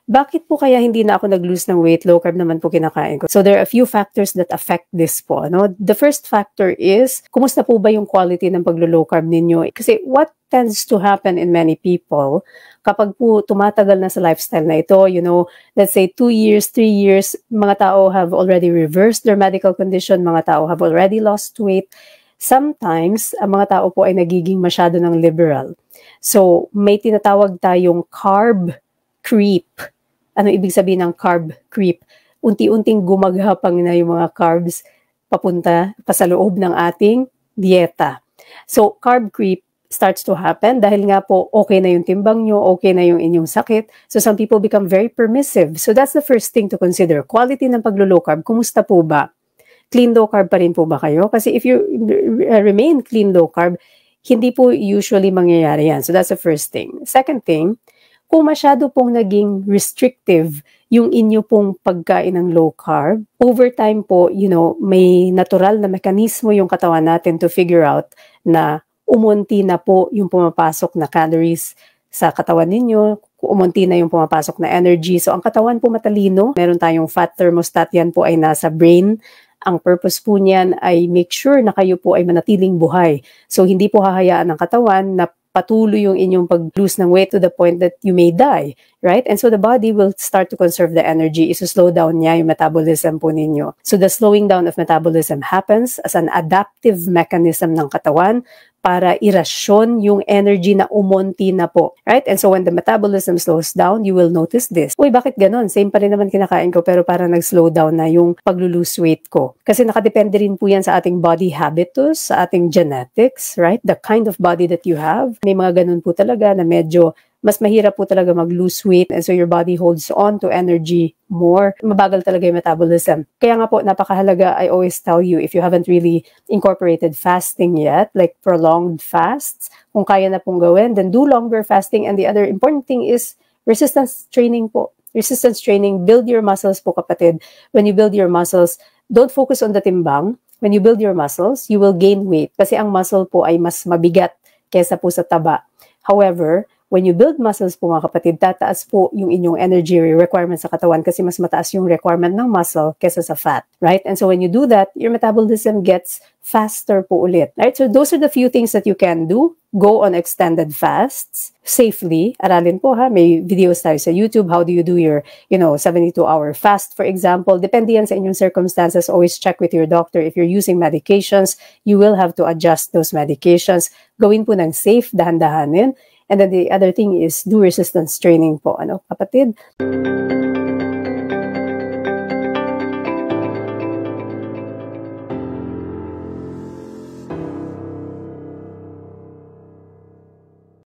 Bakit po kaya hindi na ako nag-lose ng weight? Low carb naman po kinakain ko. So there are a few factors that affect this po. No? The first factor is, kumusta po ba yung quality ng paglo-low carb ninyo? Kasi what tends to happen in many people, kapag po tumatagal na sa lifestyle na ito, let's say 2 years, 3 years, mga tao have already reversed their medical condition, mga tao have already lost weight. Sometimes, ang mga tao po ay nagiging masyado ng liberal. So, may tinatawag tayong carb creep. Ano ibig sabihin ng carb creep? Unti-unting gumaghapang na yung mga carbs papunta pa sa loob ng ating dieta. So, carb creep starts to happen dahil nga po okay na yung timbang nyo, okay na yung inyong sakit. So, some people become very permissive. So, that's the first thing to consider. Quality ng paglo-low carb, kumusta po ba? Clean low carb pa rin po ba kayo? Kasi if you remain clean low carb, hindi po usually mangyayari yan. So, that's the first thing. Second thing, kung masyado pong naging restrictive yung inyo pong pagkain ng low carb, over time po, may natural na mekanismo yung katawan natin to figure out na umunti na po yung pumapasok na calories sa katawan ninyo, umunti na yung pumapasok na energy. So, ang katawan po matalino, meron tayong fat thermostat, yan po ay nasa brain. Ang purpose po niyan ay make sure na kayo po ay manatiling buhay. So, hindi po hahayaan ng katawan na patuloy yung inyong pag-lose ng weight to the point that you may die, right? And so the body will start to conserve the energy. Iso-slow down niya yung metabolism po ninyo. So the slowing down of metabolism happens as an adaptive mechanism ng katawan para irasyon yung energy na umonti na po, right? And so when the metabolism slows down, you will notice this. Uy, bakit ganon? Same pa rin naman kinakain ko pero parang nag-slow down na yung pag-lose weight ko. Kasi nakadepende rin po yan sa ating body habitus, sa ating genetics, right? The kind of body that you have. May mga ganun po talaga na medyo mas mahirap po talaga mag-lose weight and so your body holds on to energy more. Mabagal talaga yung metabolism. Kaya nga po, napakahalaga, I always tell you, if you haven't really incorporated fasting yet, like prolonged fasts, kung kaya na pong gawin, then do longer fasting. And the other important thing is resistance training po. Resistance training, build your muscles po kapatid. When you build your muscles, don't focus on the timbang. When you build your muscles, you will gain weight. Kasi ang muscle po ay mas mabigat kesa po sa taba. However, when you build muscles po mga kapatid, tataas po yung inyong energy requirement sa katawan kasi mas mataas yung requirement ng muscle kesa sa fat, right? And so when you do that, your metabolism gets faster po ulit, right? So those are the few things that you can do. Go on extended fasts safely. Aralin po ha, may videos tayo sa YouTube. How do you do your, 72-hour fast, for example? Depende yan sa inyong circumstances. Always check with your doctor. If you're using medications, you will have to adjust those medications. Gawin po ng safe, dahan-dahanin. And then the other thing is do resistance training po, kapatid?